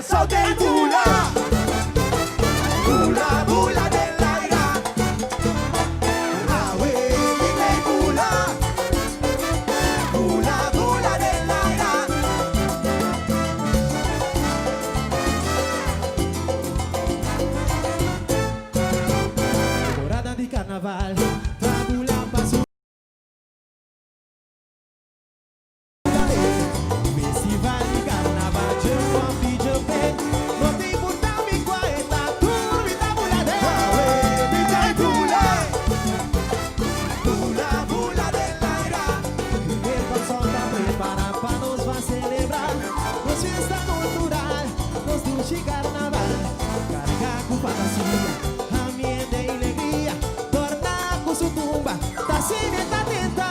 sol del bula, bula, bula del aire. Awe, del bula, bula, bula del aire. Temporada di carnaval, tra bula passo. Festival di carnaval, c'è un video per non ti portarmi qua e la turba bula de bula bula bula dell'aira. El calzón prepara para nos va a celebrar nos fiesta cultural, nos dulce carnaval. Carga con fantasía, ambiente y alegría, torna con su tumba, ta cimenta tenta.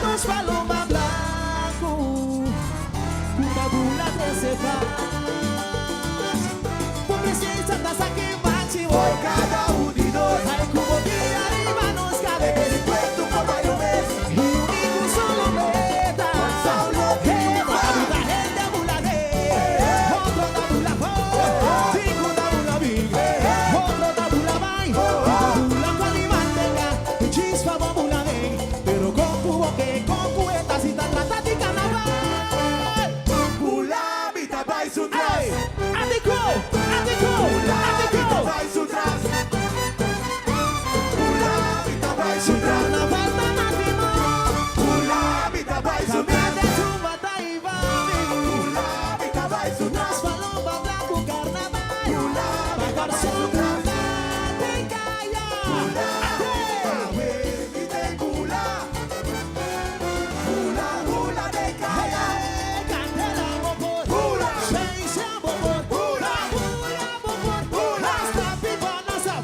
Nos paloma blanco, una bula de sepas. Por presencia das aquí máximo, hoy cada uno de nos hay como que arriba nos cabe. El cuento como yo ves, y único solo meta. Con Saulo que va a vida gente bula de, otro da bula por, cinco da bula big, otro da bula mai, bula con mi manteca, chispa va bula de, pero con cubo que con cuetas y tan trata de carnaval. Bula vita vai su tras, adico, bula vita vai su tras, bula vita vai su tras, carnaval da máximo, bula vita vai su tras, de chuva da Ivani, bula vita vai su tras, paloma blanco carnaval, bula vita vai su tras, de caia, awe vita bula, bula bula de caia, candela bobor, bula, seis bobor, bula bula bobor, bula, sta pipa nasa,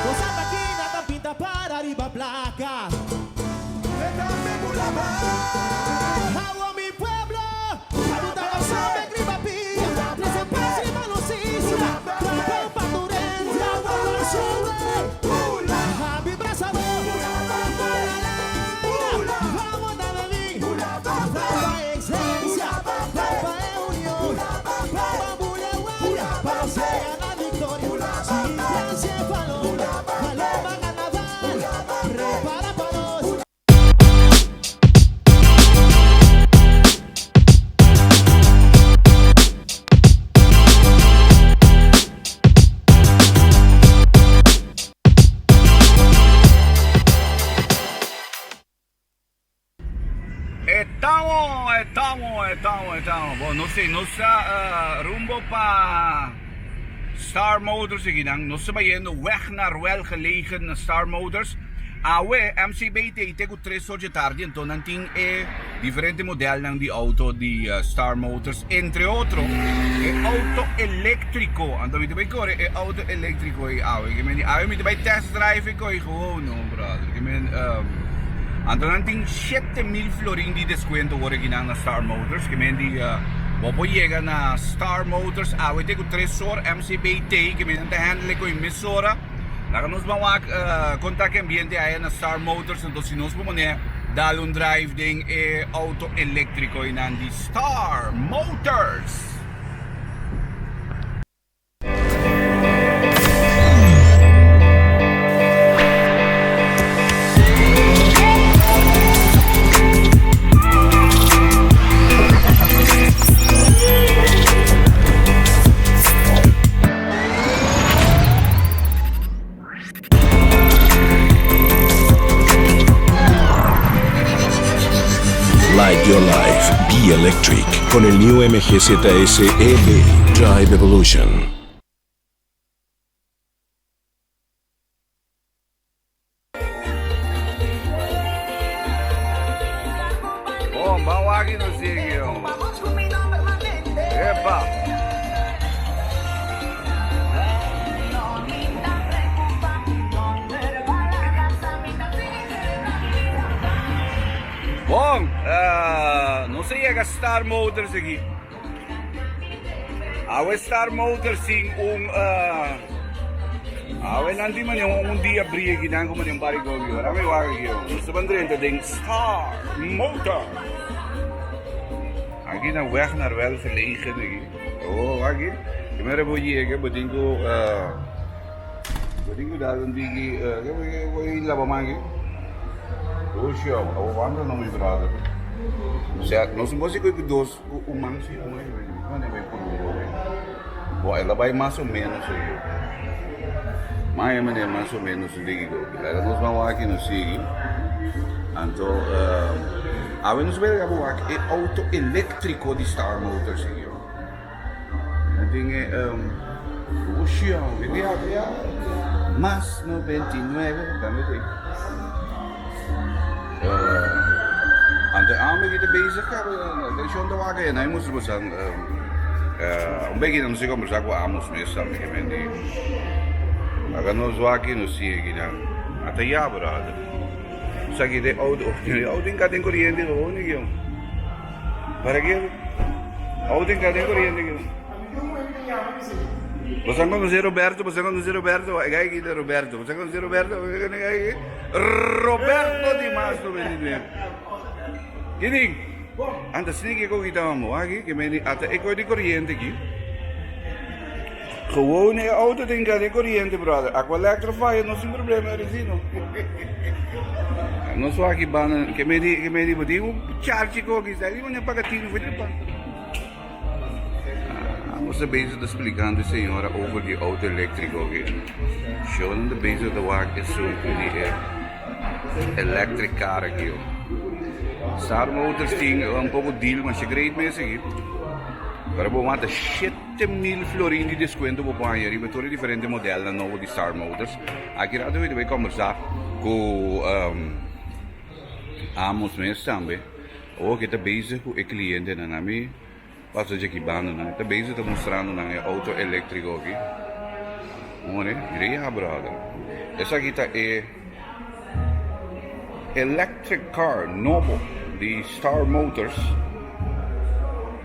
cosa máquina tan pinta para arriba placa. Dame bula más, agua mi pueblo, saluda la sangre gripa pía, tres paz y malocicia, trampa pa turencia, agua sube, bula, happy brazador, bula, vamos a darle bien, bula, para excelencia, para unión, para bula, para ser la victoria, sin encéfalo, paloma carnaval, repara para los. Estamos. Bueno, nos rumbo pa Star Motors aqui, nós estamos indo weg naar welgelegen Star Motors. Awe, MC tego 3 horas de tarde, então não tem diferente modelo ng di auto di Star Motors, entre outro, auto elétrico. Então me vai correr auto elétrico e awe, me vai test drive ko gewoon, no brother. Então não tem 7,000 florin de desconto agora aqui na Star Motors, que mendi Bobo llega na Star Motors, awe tego 3 horas MCBT, que me não handle ko emisora. Naka nos mawag contact ambiente ay na Star Motors, então se nos pumone dalo drive ding auto elétrico inandi Star Motors. Light your life, be electric con el new MGZS EV Drive Evolution. Oh, mawagin o sige yo. Epa. Bom, não sei a Star Motors aqui. A Star Motors sim nanti man yung dia brie ginang ko man yung bari ko yun. Rami wag yun. Sa bandrenta ding Star Motor. Aqui na weg naar welgelegen. Oh, aqui. Ik ben er voor je, bedingo. Bedingo daar een digi. Ik lava mangi. Oh, show. Oh, wanda não me brother. Certo, nós não conseguimos dois humanos e um não é bem por bom, ela vai mais ou menos aí. Mas é mais ou menos o digo. Ela nós vamos aqui no Sigi. Então, a nós vamos aqui é auto elétrico de Star Motors aqui. Tem o chão, vem mais 99, também aan de aanbiedingen bezig hebben. Dat is gewoon de wagen en hij moest we zijn. Een beetje dan zeggen we zeggen we amos meestal met hem die. Maar dan nos wagen nos zie ik dan. Até ja brother. Zeg je de auto in cadê corriente gewoon niet joh. Para que? Auto in cadê corriente joh. Você não conhece Roberto, você não conhece Roberto, é aqui de Roberto, você conhece Roberto, Roberto di Mastro, menino. Kidding? Anda sneaky ko kita mo, aqui, que meni ata iko di corriente aqui. Gewoon een auto ding de corriente, brother. Aqua electrify, não sem problema, é resino. Não só aqui bana, que meni botinho, charge ko aqui, sai, não paga tino, foi de pan. Você bezig te explicando, senhora, over die auto elétrico aqui. Showing de bezig de wagen is zo die electric car aqui. Star Motors tinha pouco deal, mas é great mesmo aqui. Para bom, mata 7.000 florin de desconto para banhar e todo diferente modelo novo de Star Motors. Aqui rádio a gente vai conversar com Amos mesmo também. Ou que está bezig com o cliente na nami. Passa de aqui banda, né? Tá bem, está mostrando né? Auto elétrico aqui. Olha, direia, brother. Essa aqui tá é electric car novo de Star Motors.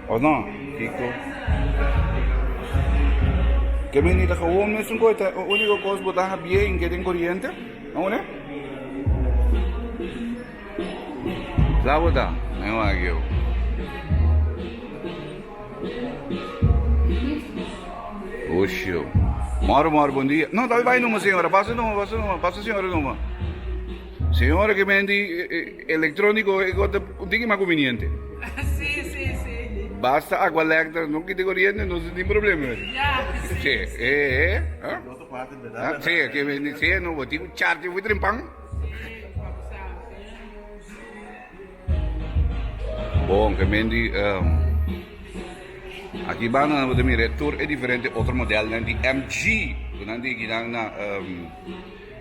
Ou não? Kiko. Que menina gewoon mesmo coisa, o único coisa botar bem que tem corrente, olha. Lá botar, não é aqui. Oxio. Moro, bom dia. Não, vai numa senhora, passa senhora numa. Senhora que vende eletrônico, o que é mais conveniente? Sim. Basta água elétrica, não que tem corrente, não tem problema. Sim, sim, que vende, sim, não vou ter charge, vou trimpar. Bom, que vende... Aqui bana na mi retur é diferente outro modelo né de MG, nanti kita na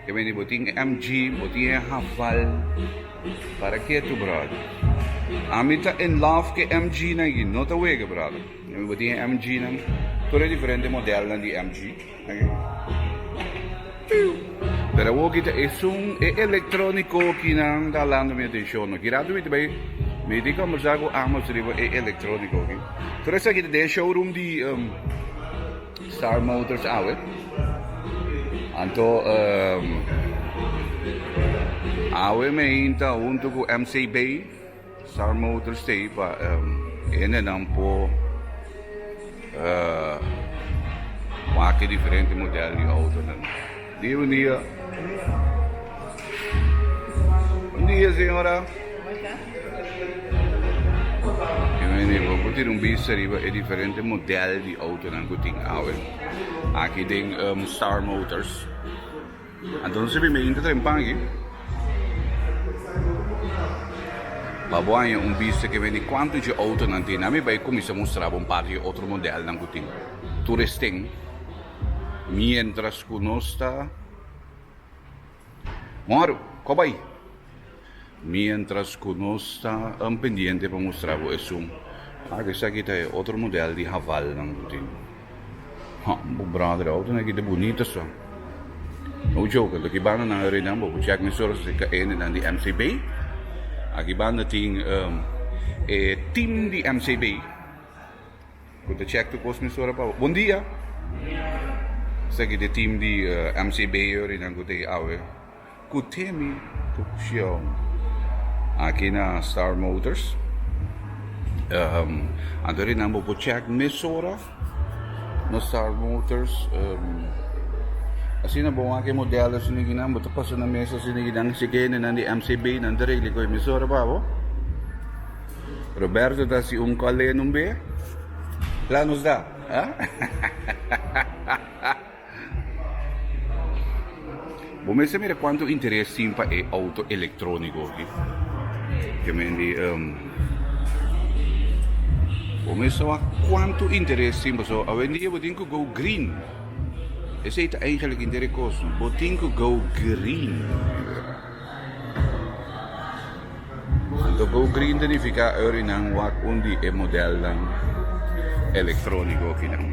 que vem boting MG, boting Haval. Para que tu brother? Amita in love que MG na gin, nota wega brother. Eu boting MG na, todo é diferente modelo de MG. Pero wo kita é eletrônico que não dá lá no meu atenção, kirado it bem. Me dica conversar com Amos riba é eletrônico aqui. Então essa aqui é showroom de Star Motors awe. Então awe me inta junto com MCB Star Motors tem para ene não po que diferente modelo de auto né. Dia. Bom dia senhora. Eu vou ter bicho arriba é diferente modelo de auto na que tem aqui tem Star Motors. Então você vê me trempang aqui. Babuan bicho que vem quanto de auto não tem, na me vai começar a mostrar parte de outro modelo na que tem. Turisting. Mientras conosco Moro, cobai. Mientras conosco pendiente para mostrar isso. Essa aqui é outro modelo de Haval não tem. Brother, auto aqui é bonito só. Não jogo, aqui banda na arena, vou check me só se é na de MCB. Aqui banda tem team de MCB. Vou check tu post me só para. Bom dia. Essa aqui é team de MCB arena que tem awe. Kutemi, tu show. Aqui na Star Motors. Ando rin ang check Misora no Star Motors. Assim na bom aqui modelo siniginang buto pa sa na mesa siniginang sige na di MCB na dirili ko Misora ba bo? Roberto da si Kale numbe. Planos da, ha? Vuoi sapere quanto interesse simpa è auto elettronico qui? Che quindi vuoi sapere quanto interesse simpa so avendi botinco go green. E sei eigenlijk interessant botinco go green. Quando go green significa nang wak undi e model lang elettronico kinang.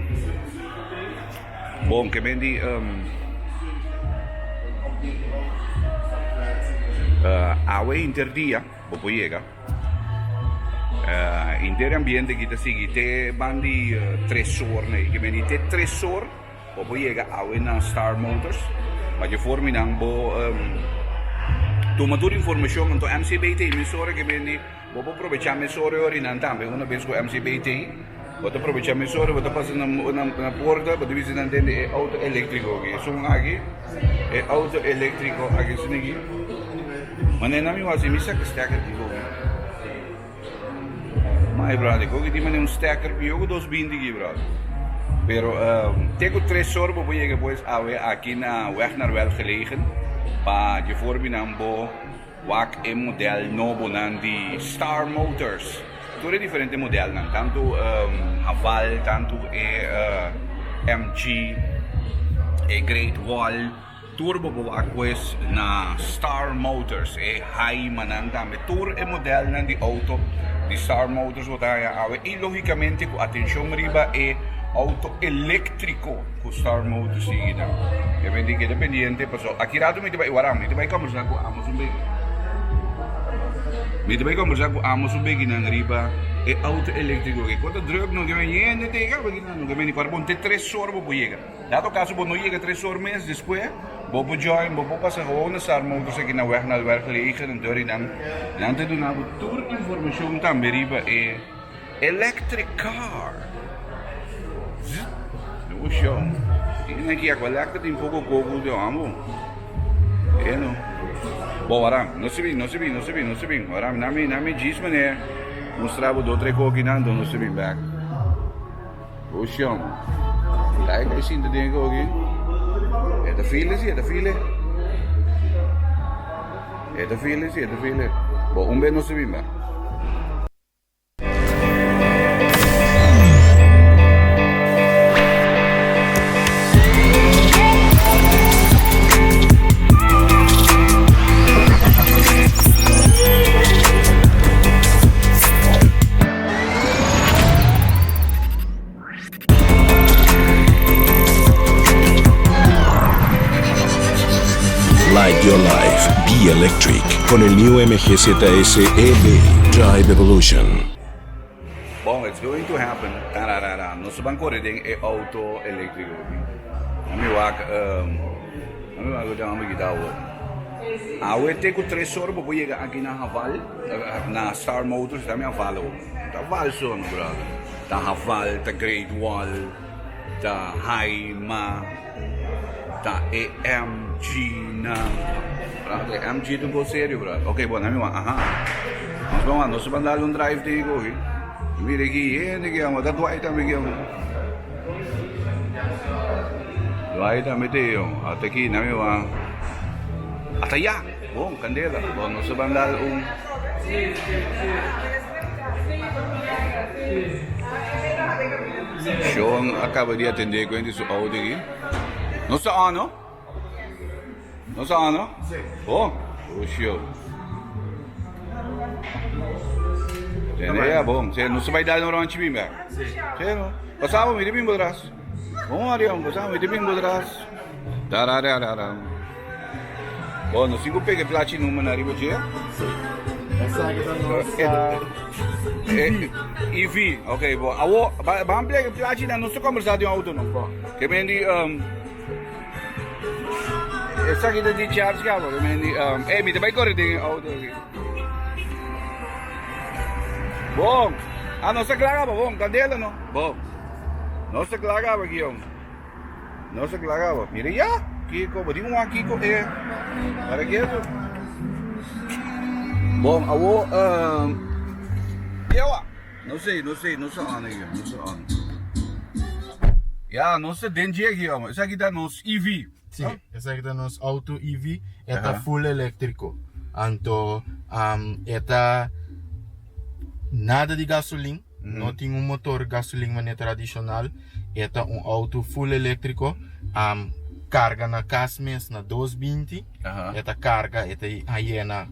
Bom, che quindi awe interdia popo llega intero ambiente kita sigi te bandi 3 ore ne che meni te 3 ore popo llega awe na Star Motors ma je formi nang bo tu matur information untuk MCBT misore che meni popo aprovechar misore ori nan tambe una vez con MCBT boto aprovechar misore boto passa na porta boto visitante e auto elettrico che sono aqui e auto elettrico aqui sinigi. Maar nee, nou was hij misschien sterker die ook. Maar ik brad, ik ook die man sterker die ook dos bindi die brad. Pero tengo 3 sorbo voor je pues awe aquí na weg naar wel gelegen. Pa je voorbinambo wak e model novo nan di Star Motors. Tutte differenti model nan tanto Haval, tanto MG e Great Wall. Turbo pues na Star Motors e hai mananda me tour e model nan di auto di Star Motors wat hij awe e logicamente com atenção riba e auto elétrico com Star Motors sigida e vendi que dependiente paso aqui rado me vai waram me vai conversar com Amazon bem me vai conversar com Amazon bem nan riba e auto elétrico que quando druk não que vem de tega não que vem para ponte 3 horas para chegar dado caso não chega 3 horas mês depois bobo join bobo passa gewoon na Star Motors aqui na weg naar werk gelegen en door dan te doen nou tour information dan beriba e electric car no show ini aqui a collecta tem pouco coco de amo no bo waram no se bem waram nami diz mané mostrava do outro coco nando no se bem back o show like I seen the ding aqui é da file sim, é da file. É da file sim, é da file. Bom, bem não se vima. Light your life, be electric con el new MGZS EV Drive Evolution. Bom, it's going to happen. Tararara. No subang ko rin e auto electric. Nami wak jangan begitu. Awe te ko 3 horas po llega aqui na Haval, na Star Motors, dami Haval. Haval son, bro. Ta Haval, ta Great Wall, ta Haima, ta AMG na AMG tu go sério, bro. Okay, bom, nami wak. Aha. Mas bom, no subang dalong drive te ko. Mire aqui, que é uma da doida também doida meteu até aqui na minha até já bom candela bom no sabandal show acaba de atender com esse áudio aqui não sa ano bom o show bom, não se vai dar no rancho bem, certo? Passava me bem bodras. Bom, Arião, passava me bem bodras. Tararara. Bom, no cinco pega platinum na riba de. Essa aqui da nossa. EV, ok, bom. Awo, vamos pegar platinum, não se conversar de um auto não. Que mendi essa aqui de charge que agora, mendi me vai correr de auto aqui. Bom, Ah, não se clarava, bom, candela, não? Bom. Não se clarava aqui, homem. Não se clarava. Mira, já. Kiko, badinho uma Kiko, Para que isso? Bom, awo, yawa. Não sei onde, não sei onde. Ja, não sei dentro aqui, homem. Isso aqui tá nos EV. Sim, esse aqui é nosso auto EV, é full elétrico. Então, é nada de gasolina, não tem motor gasolina tradicional, é auto full elétrico, carga na casa mesmo na 220, carga, aí na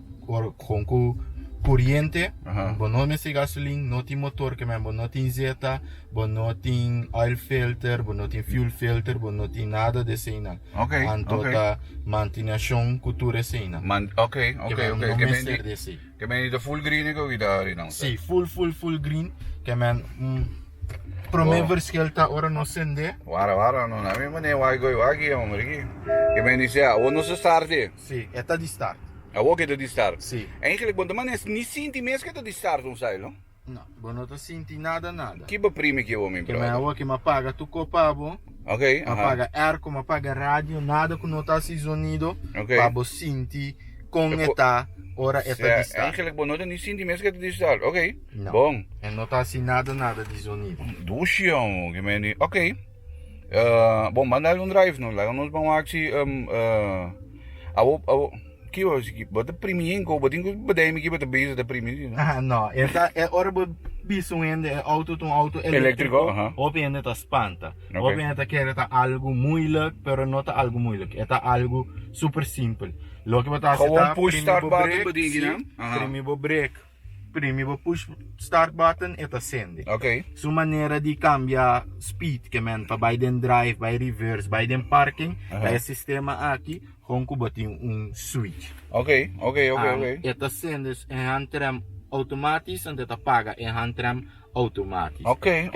com corrente, não tem gasolina, não tem motor, não tem zeta, não tem oil filter, não tem fuel filter, não tem nada de cena. Ok, então a manutenção cultura cena. Ok. Que men de full green que eu daar não. Sim, full green, que men primeiro verschil tá ora no sende. Wara, não na minha maneira vai go aqui, homem. Que men diz, o não se start. Sim, é de start. Ook het die start. Sim. Eigenlijk, want de man is niet zien die mensen dat die start om zijn, no? Não, não sinto nada. Que prime que eu me que me que me paga tu copabo. Ok. Me paga arco, me paga rádio, nada com notação sonido. Ok. Pabo sinti com eta ora eta de start. Eigenlijk, bom, não zien die mensen dat die start. Ok. Não. Bom. E notação nada de sonido. Doosje, jongen. Que men ok. Bom, mandar drive, no. Laat ons maar actie. Que hoje, bota priminho, bota me que bota base da priminho, né? Não, é hora biso ainda é auto elétrico, ou ainda tá espanta, ou ainda quer tá algo moeilijk, pero não tá algo moeilijk, é tá algo super simples. Lo que bota gewoon push start button bedienen, primeiro push start button é acende. Ok. Sua maneira de cambiar speed, que men para vai den drive, vai reverse, vai den parking, é sistema aqui. Com switch. Ok. Het acende em handrem automatisch en het apaga em handrem automatisch. Ok.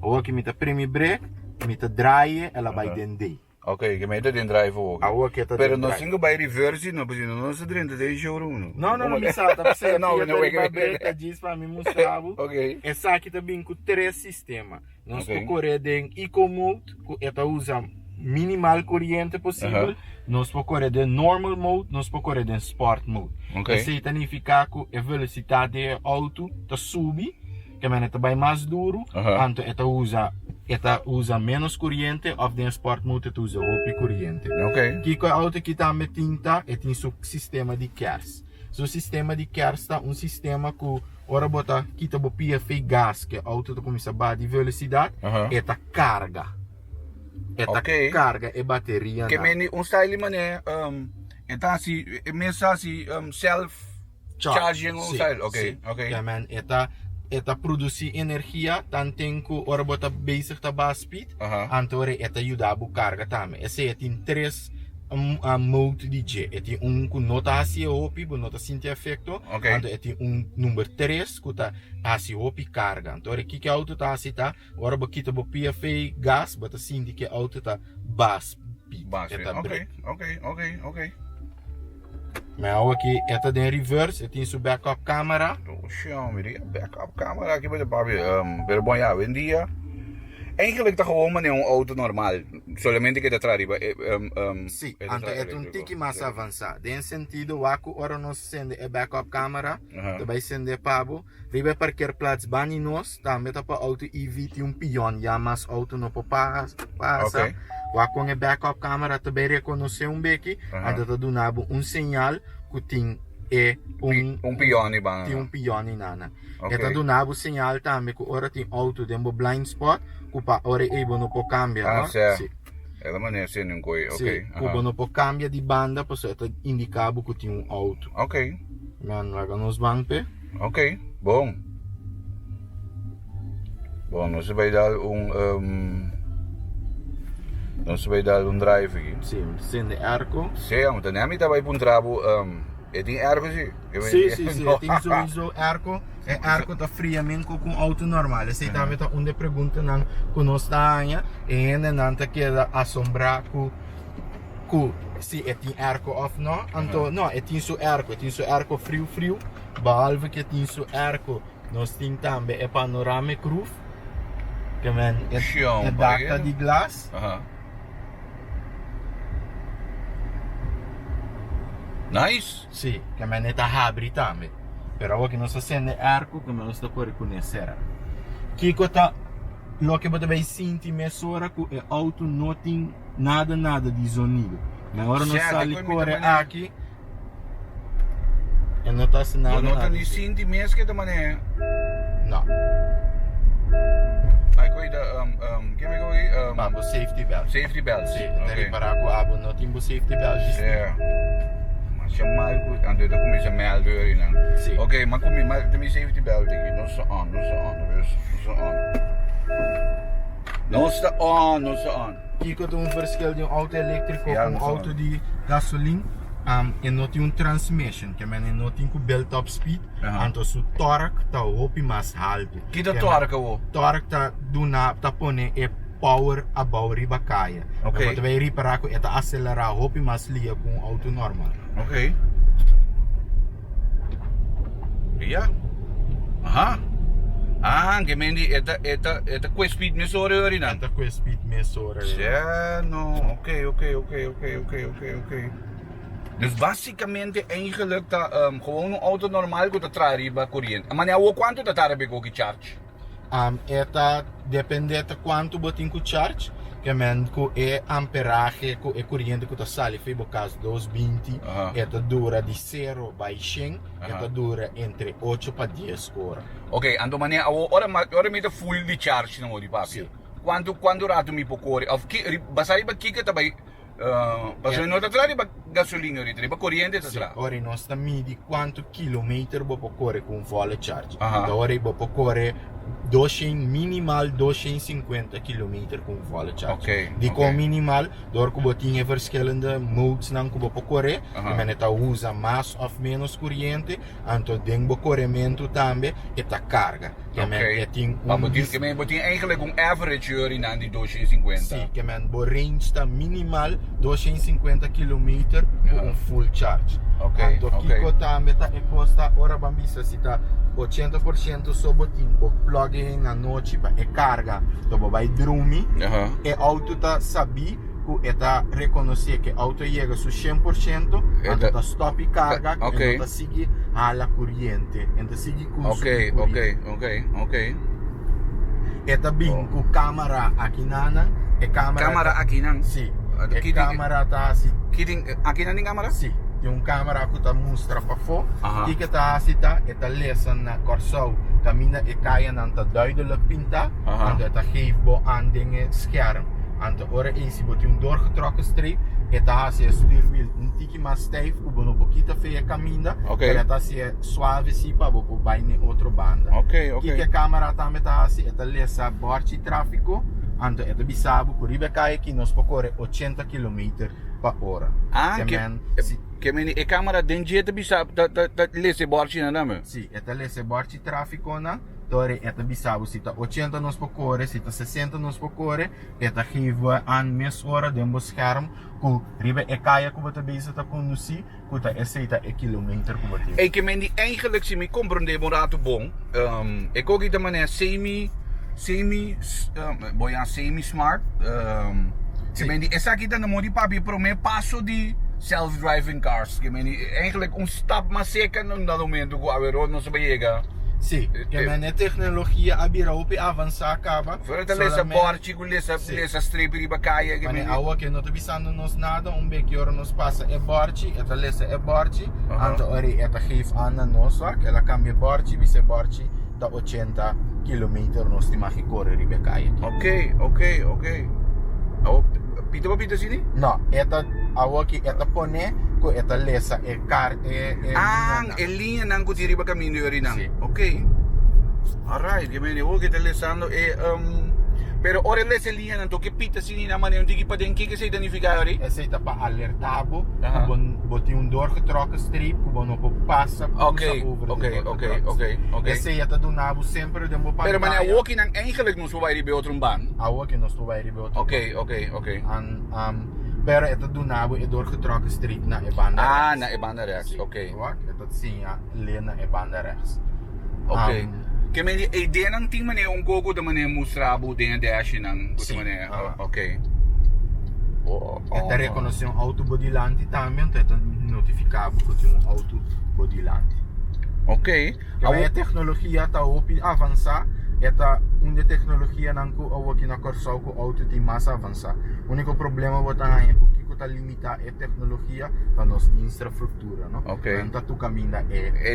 Ora que met premi brake, met draaien, ela vai dende. Ok, que mete den drive ook. Pero no singo by reverse, no, porque não se dentro de showroom. Não, me salta, você não, brake diz para mim mostrar. Ok. Essa aqui também com três sistemas. Nós procuramos em Eco Mode, ela usa minimal corrente possível. Nós procuramos em Normal Mode, nós procuramos em Sport Mode. Okay. Isso significa que a velocidade do auto está subi, que é bem mais duro, então ela usa menos corrente, ou em Sport Mode ela usa pouco corrente. Ok. Que o auto que está met tinta, tem seu sistema de KERS. O sistema de KERS está sistema que ora bota kita bopia fei gás, que o auto começa a bater de velocidade, ela carga. Carga e bateria. Que meni style mané, então assim, mesmo assim, self charging style. Ok. Ja, man, ela produz energia, tanto que ora bota bezig tá base speed, então ela ajuda a carga também. Esse tem três mode de J. Tem que nota assim hopi, nota sinta efeito. Então tem número 3 que tá assim hopi carga. Então aqui que auto tá assim tá, ora bota bopia fei gás, bota sinta que auto tá base speed. Ok. Mas aqui esta tem reverse, tem sua backup camera. Oxe, backup camera aqui bij de papi. Pero bom, ja, in dia. Eigenlijk toch gewoon maar een auto normal. Solamente que te trae. Sim, então é tique mais avançado. Em sentido, o ora nós sende a backup camera, também sende pabo. Ribe parquear plaats bani nós, também tá para auto EV tem pion, já mas auto não passa. Com a backup camera também reconhece beque, então tá dando sinal que tem pione bang. Tem pione nana. Eta dando sinal também que ora tem auto dentro blind spot, que para ora não pode cambiar. Sim. Ela maneira sem um coi, ok. Que não pode cambiar de banda, pois eta indicava que tem auto. Ok. Man, laga nos banpe. Ok, bom. Bom, nós vai dar nós vai dar drive aqui. Sim, sende arco. Sim, mas também me tá vai para trabo, tem arco sim. Sim, tem sowieso arco. É arco tá friamente com auto normal. Essa também tá onde pergunta não que nós tá aí, e não tá queda assombrar que se tem arco of não, então não, tem seu arco frio, behalve que tem seu arco Nós temos também a panoramic roof. Que men Chão, é data de glass. Aha. Nice. Sim, que men é abre também. Pero aqui nós acende arco que nós está por reconhecer. Kiko tá lo que você vai sentir mesora que o auto não tem nada de sonido. Mas agora nós Certo, saímos depois corre me dá aqui. E não está sem nada. Não tá nem senti mesmo que da maneira. Não. Ai, cuida, que me go Bambo safety belt. safety belt. Sim, Okay. okay. Para com abo não tem safety belt. Yeah. Mas chamar ko, ando da começa mal deur na. Sim. Okay, mas como mas tem safety belt aqui, não está on, não está on. Kiko tem verschil de auto elétrico Ja, com dat is auto waar. de gasolina. E não tem transmission, que men não tem com belt top speed. Aha. Então o torque tá hopi mais alto. Que da torque o. Torque tá do na tá pone é power above riba caia. Ok. Então vai reparar que tá acelerar hopi mais lia com auto normal. Okay. Ja. Aha. Que mendi eta com speed me sore ori na. Tá com speed mesora. Ja, no. Okay. Dus basicamente eigenlijk dat gewoon een auto normaal gaat trarriba corriente. Maar nou quanto dat daar heb ik ook charge? Eta depende de quanto botin com charge, que men com é amperagem com é corrente que tá sale foi por caso 220, Aha. eta dura de 0 by 100, Aha. eta dura entre 8 para 10 horas. Okay, ando maneira ora me da full di charge no di papi. Sì. Quando rato mi può correre? Of basari ba kika tabay basta no tatrari ba gasolina ritri ba corriente tatra. Ora nós sta midi quanto chilometro può correre con full charge. Aha. Da ora può correre 200 minimal 250 km com full charge. Okay, Di okay. com minimal, door que botinha verschillende modes nan que può correr, Aha. men eta usa mais of menos corrente, anto dengo corremento também eta carga. Que men Okay. etin Maar botin eigenlijk een average uri na di 250. Sì, che men bo range sta minimal 250 km Ja. con full charge. Ok, Anto ok. kiko também tá e costa ora bambisa si tá 80% so botin bo plug in na noite pa e carga, dopo vai dormir Aha. e auto tá sabi que eta reconhecer que auto chega su 100%, Eta- anto tá stop e carga, Ok. e tá seguir a corrente, então seguir com Okay. Eta bem com câmera aqui nana, e câmera Camera aqui nang. Sim. Ah, E kiting- câmera tá assim. Kiting aqui na camera? Sim. Tem câmera que tá mostra para fora. Aha. E que tá assim tá, e tá lezen na corso. Camina e caia na tá duidelijk pinta. Aha. En dat geeft bo aan dingen scherm. En de ora is je een doorgetrokken streep. E tá assim stuurwiel um tiki mais stijf, que bono pouquinho feia caminha. Ok. E tá assim suave assim para bo vai ne outro banda. Okay. Que a câmera também tá assim, eta lesa borti tráfico. Anto eta bisabu kuribe kai que nós pocore 80 km per hora. Que meni e camera denje te bisa dat lese borchi na name. Sì, eta lesa borti tráfico na. Dore eta bisabu sita 80 nós pocore, sita 60 nós pocore, eta geven aan mes hora dembo scherm ku ribe e kaya ku bota bezig ta conduzir, ku ta esita e kilometer ku bota. E que meni eigenlijk si mi comprende morato bom. Ik ook de maneira semi smart. Que meni essa aqui tá no modi papi pro me passo de self-driving cars. Que meni eigenlijk um stap maar zeker no momento que a road não se chega. Sì, che a tecnologia abira opi avanza acaba. Voor te lesa borchi, ku lesa streep riba kaya que Mane meni. awa que não tá bisando nos nada, beetje hora nos passa é borchi, eta lesa é borchi, Aha. anto ori eta geef aan na nosa, que ela cambia borchi, bise borchi da 80 km nos ti magi corre ribe caia. Okay. Oh, pita sini? No, eta awa que eta pone, ko eta lesa e car E linha nang kuti riba caminho yori nang. Sì. Okay. Alright, que meni o que te lesando pero ora lesa linha nang to que pita sini na mane untiki pa den que se danificar yori. é feita para alertabo, Aha. boti doorgetrokken streep, que não passa Okay. Esse aí tá do nabo sempre de boa Pero mane walking nang eigenlijk nos vai ribe outro ban. Awa que nós vai ribe outro. Okay. Pero ito do nabo e doorgetrokken streep na e banda. Na e banda rechts. Okay. Wat? Ito siya lena e banda rechts. Okay. que me ideia não tem maneira um gogo da maneira mostrar o dentro dash não, Sim. maneira. Ok. Esta reconhece um auto bodilante também, então notificava que tem um auto bodilante. Ok. Que a tecnologia está avançar, esta uma tecnologia não que aqui na Corsol que o auto tem mais avançar. O único problema é que está limitar a tecnologia da nossa infraestrutura, não? Ok. Então tu caminha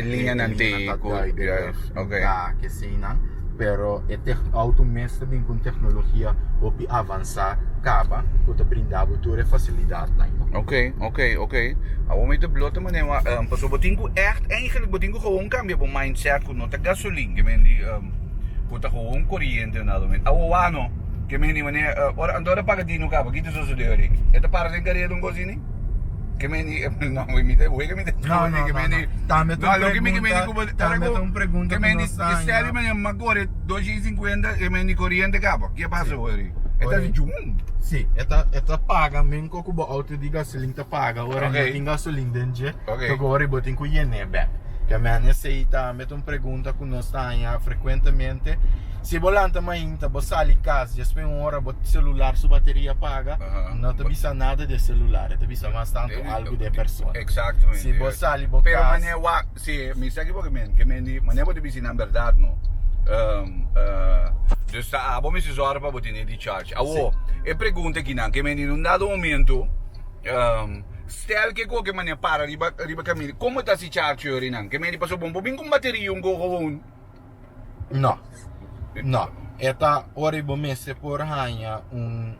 linha não tem, ok. Que sim, não? Pero o auto mesmo também com tecnologia avançar, acaba que brindava toda a facilidade, não? Ok. Ao momento blota maneira, passo botinho eigenlijk botinho gewoon cambia o mindset com nota gasolina, que me puta gewoon corriente na momento. Ao ano que me maneira, ora andora paga dino cabo, que isso sucede. Esta para de carreira um cosini? Que me não, que me Não, uma pergunta que me sério, mas agora 2,50 que me corriente cabo. Que passa hoje? Esta de jum. Sim, esta paga, mesmo que o auto de gasolina tá paga, agora não tem gasolina dentro, agora eu tenho que ir back. Que a minha aceita, me uma pergunta que nós estamos frequentemente. Se volante ainda, você sai de casa, já espera uma hora, o celular, sua bateria paga, não te avisa nada de celular, te avisa mais tanto algo de pessoa. Exatamente. Se você sai de casa... Pero maneira, se me segue porque que maneira pode dizer na verdade, não. Dus abo me se zorga para botar de charge. Awo, e pergunta aqui não, que me num dado momento, stel que qualquer maneira para riba caminho, como está se charge hoje não? Que me passou bom, bem com bateria um go. Não. Esta hora você por ranha um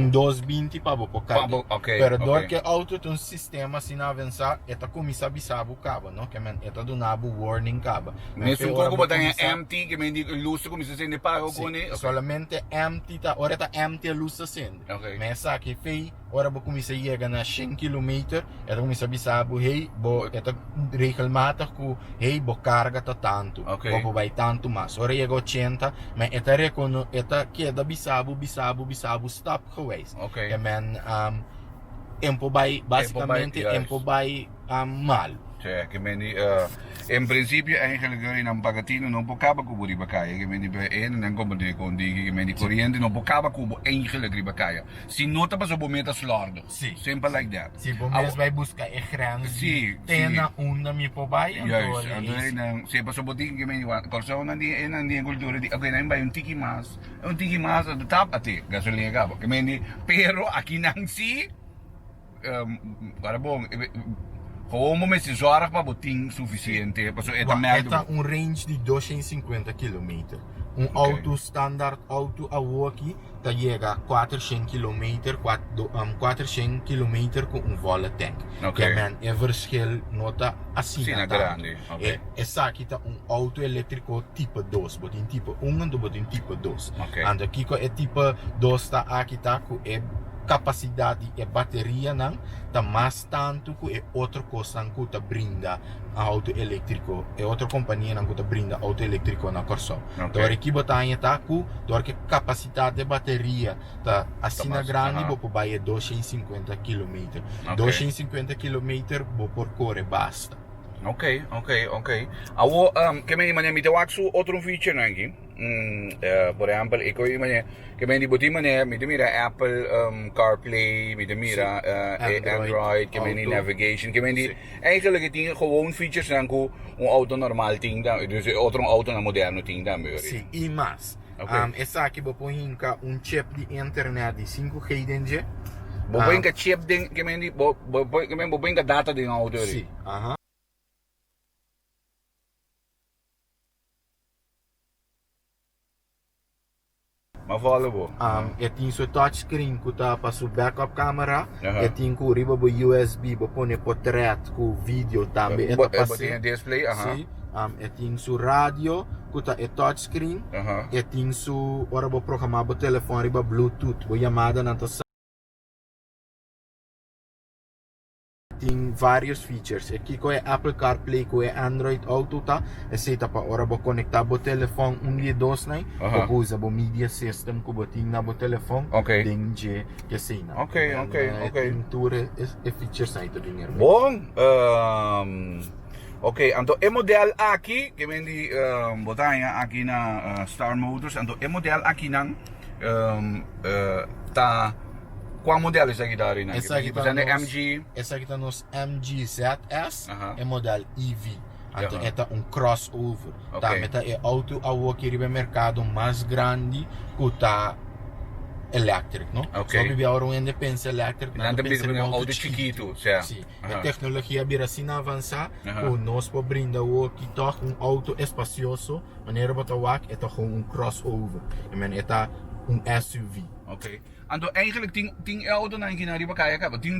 220 para o carro. Pero dor que auto tem um sistema assim avançar, esta começa a avisar o cabo, não? Que esta do nabo warning cabo. Mesmo como botar empty, que me diz luz começa a ser pago com ele. Solamente empty tá, hora tá empty a luz acende. Mas aqui fei, hora vou começar a chegar na 100 km, esta começa a avisar o hey, bo esta regelmatig ku hey, bo carga tá tanto, bo vai tanto mas. Ora chega 80, mas esta queda bisabo stop geweest. En men tempo vai basicamente tempo vai mal. Cioè, che meni, in principio eigenlijk in pagatino non bocaba kubo di bakaya, che meni en non come di condi che meni corriente non bocaba kubo eigenlijk di bakaya. Si nota pas op momento slordo. Sì. Simple like that. Si bomberos vai buscar e grande. Sì. Tena una mi po vai. Juist. En se pas op ding che meni corso non di cultura di okay, non vai un tiki mas at the top ate gasolina cabo. Che meni pero aqui nang si para bom gewoon me se zorg para botin suficiente. Esta um range de 250 km. Auto standard auto aqui tá chega 400 km, 400 km com volle tank. Que men é verschil nota assim. Sim, grande. Essa aqui tá auto elétrico tipo 2, botin tipo 1 e botin tipo 2. And aqui é tipo 2 tá aqui tá com capacidade e bateria não tá mais tanto que é outra coisa que tá brinda auto elétrico é outra companhia não tá brinda auto elétrico na Corso. Então aqui botanha tá com que capacidade de bateria tá assim na grande vou vai 250 km. 250 km vou por corre basta. Ok. Awo que me mane te waxu outro feature não aqui. Por exemplo, ik hoor iemand que me di boti mane me mira Apple CarPlay, me mira Android, que me di navigation, que me di eigenlijk het ding gewoon features dan ko auto normal ding dan, dus outro auto na moderno ding dan meer. Sim, e mais. Essa aqui vou pôr chip de internet de 5G dentro. Vou pôr chip ding que me di vou pôr data ding auto. Sim. Maar vallen we. Je tem seu touchscreen que tá para sua backup camera. Je tem que riba bo USB, bo pone portrait com vídeo também. Tem display, Sim. Je tem seu rádio que tá touchscreen. Je tem seu ora bo programar bo telefone riba Bluetooth, bo chamada na tua. Tem vários features. Aqui com é Apple CarPlay, com é Android Auto tá. Aceita para ora bo conectar bo telefone de dois né. Ou usa bo media system que bo tem na bo telefone. Ding que sei não. Ok. Tem tudo é features aí também. Bom, Ok, então é modelo aqui, que vem de botar aqui na Star Motors, então é modelo aqui não, tá, qual modelo é aqui da Arena? Essa aqui tá é nos- MG, Essa aqui tá nos MG ZS, é modelo EV. Então, Aham. é um crossover. Ok. Tá, é auto que no mercado mais grande que tá elétrico, não? Ok. Só que agora um independência elétrico, Não tem um auto chiquito, certo. Sim. Aham. A tecnologia vira assim avançar, Aham. que nós podemos brindar o que tá um auto espacioso, maneira para o é tá um crossover. É tá um SUV. ok. Então eigenlijk ting auto na Ginari Bakaya ka, ting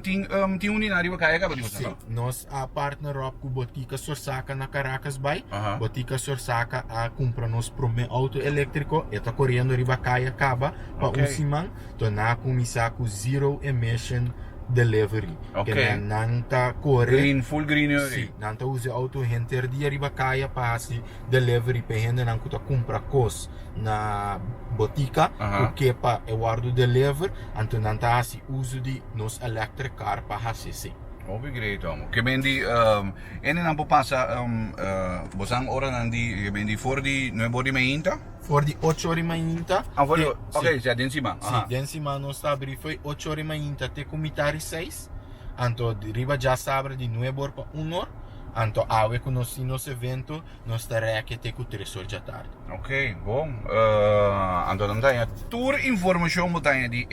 uninari Bakaya ka ba di ba? Sim, nós a partner up com Botica Sorsaca na Caracas Bay. Aham. Botica Sorsaca a compra nos primeiro auto elétrico e tá correndo riba caia acaba para Ok. simang to na começar com zero emission delivery. Ok. Que não tá corre. Full green Sim, não tá usa auto renter dia riba caia para se delivery para gente não que tá compra cos na botica Aham. porque para eu guardo deliver então não tá assim uso de nos electric car para assim. Obrigado, amo. Que bendi, ene na po pasa, bosang ora nandi, que bendi for di, no body mainta? For di 8 ore mainta. Ah, for te- ok, sì, já den cima. sì, den cima non sta abri foi 8 ore mainta te comitari 6. Anto di riba già sabre di 9 ore pa 1 ore. Anto ave con nos evento non starei che te cu 3 ore già tardi. Ok, bom. Anto dan tayo, tour information mo tayo di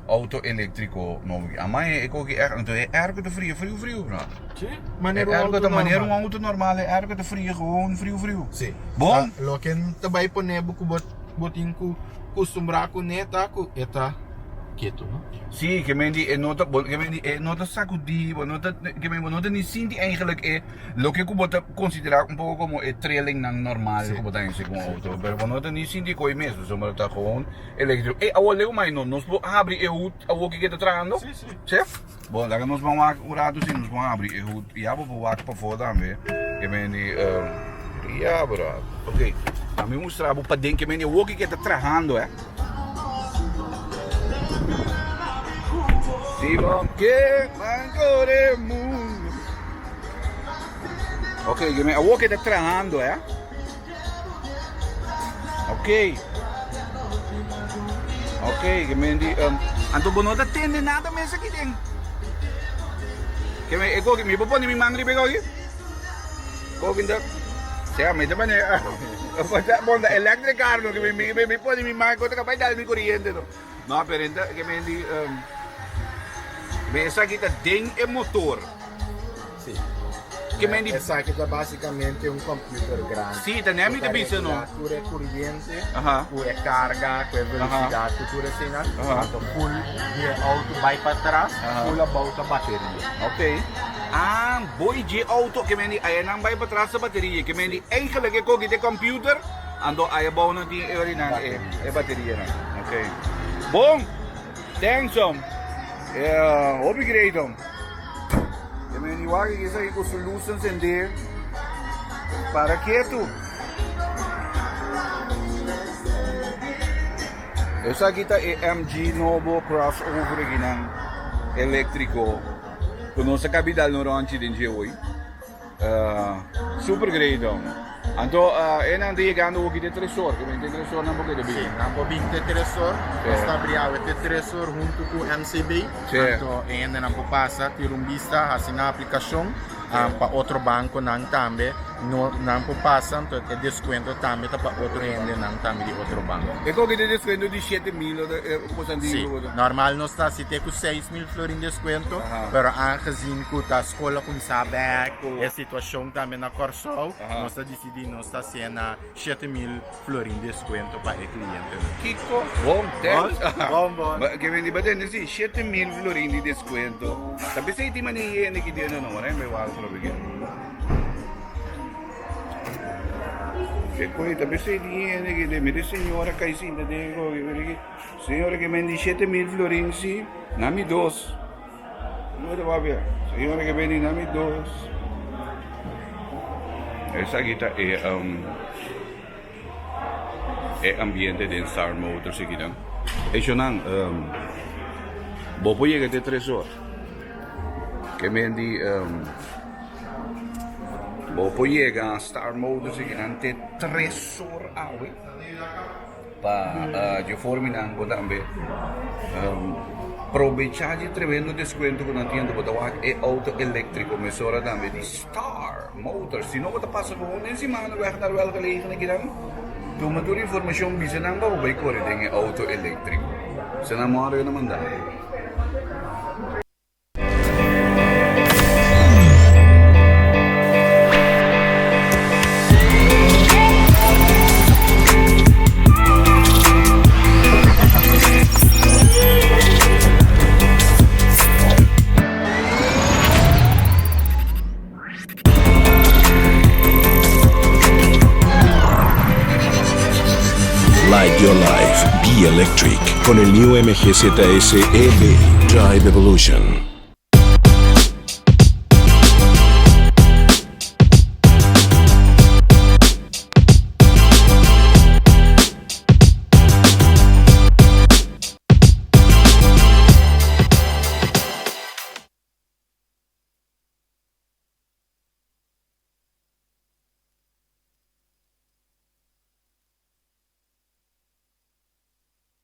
auto elétrico no. Amai eko ki anto ergo te frio, no. Sì, Ergo te manier um auto normal, ergo te frio gewoon frio. Sì. Bom. Lo che tabay po nebo ku botin ku costumbra ku neta ku eta quieto, no? Zie, que men die nota, que men die nota sacudi, que men nota ni sinti eigenlijk lo que como considerar un poco como trailing ng normal, Sí. como tayo como auto, pero nota ni sinti ko mesmo, so mara ta gewoon eléctrico. Awal leo mai no, nos abri hoed, awo que está tragando. Sì, sì. Chef? Bom, lá nos vamos a urato sim, nos vamos abrir hoed. Ja, vou wak para fora também. Que men die ja, bro. Ok. A mim mostrar para dentro que men awo que está tragando, Si que ancora mundo. Ok, que me awo que está trabajando, Ok. Ok, que me di anto bono da tende nada mesa aqui dentro. Que me ego que me popo ni mi mangri pego aqui. Ko kinda. Siya, may naman Bonda electric car no que me pone mi mangri ko ta kapay dal mi kuryente no. No, pero que me di essa aqui tem motor. Sì. Che me di Essa aqui tá basicamente um computer grande. Sì, te ne hai mica visto, no? Tu é corrente, Aha. tu é carga, tu é velocidade, tu é cena. Aha. Então, full de auto vai para trás, Aha. full about a bateria. Ok. Ah, boy de auto que mendi ayan ang bay patras sa baterya que mendi eigenlijk ko gite computer ando ayabaw na di na baterya na. Okay. Bom. Thanks om. Obrigado. Que mendi wag isa ko solutions in there. Para quieto. Essa aqui tá MG Novo crossover ginang elétrico. Con sa capital no ranchi din hoy. Super great dong. Anto nang llegando aquí de 3 horas, que 23 horas na porque Sim, de na 23 horas, Sì. nós está abrindo 23 horas junto com o MCB. Sì. Então, ainda não passa, ter vista, assim na aplicação, para outro banco não também, não passa, então é desconto também para outro ainda não também de outro banco. Eko kita descuento di 7,000 posandi. Sim, normal nós está se tem com 6,000 florins de desconto, Aha. pero aangezien que a escola começar a back, a situação também na Corsol, Aha. nós está decidindo, nós está sendo 7,000 florins de desconto para o cliente. Kiko. Bom, thanks. Bom. Que vendi ba din si 7,000 florin di descuento. Tapi sa iti man ni kiti ano no, may wala ko bigyan. Che poi tapi sa iti ni kiti mi di signora Kaisinda de ko, signora che vendi 7,000 florin si, nami dos. No te va bien. Signora che vendi nami dos. Esa kita ambiente de Star Motors aqui não. Isso não, vou pôr até 3 horas. Que me di Bopo llega Star Motors e ginante 3 horas awe pa yo forminan bo tambe aprovechar tremendo descuento que nantiendo bo tawag e auto eléctrico mesora tambe di Star Motors. Si no bo passa ko unen si mano weg naar wel gelegen gidan. Tu matur information bisa nang ba bay ko rin auto eléctrico. Sa namaro naman dahil. Light your life, be electric con el New MGZS EV Drive Evolution.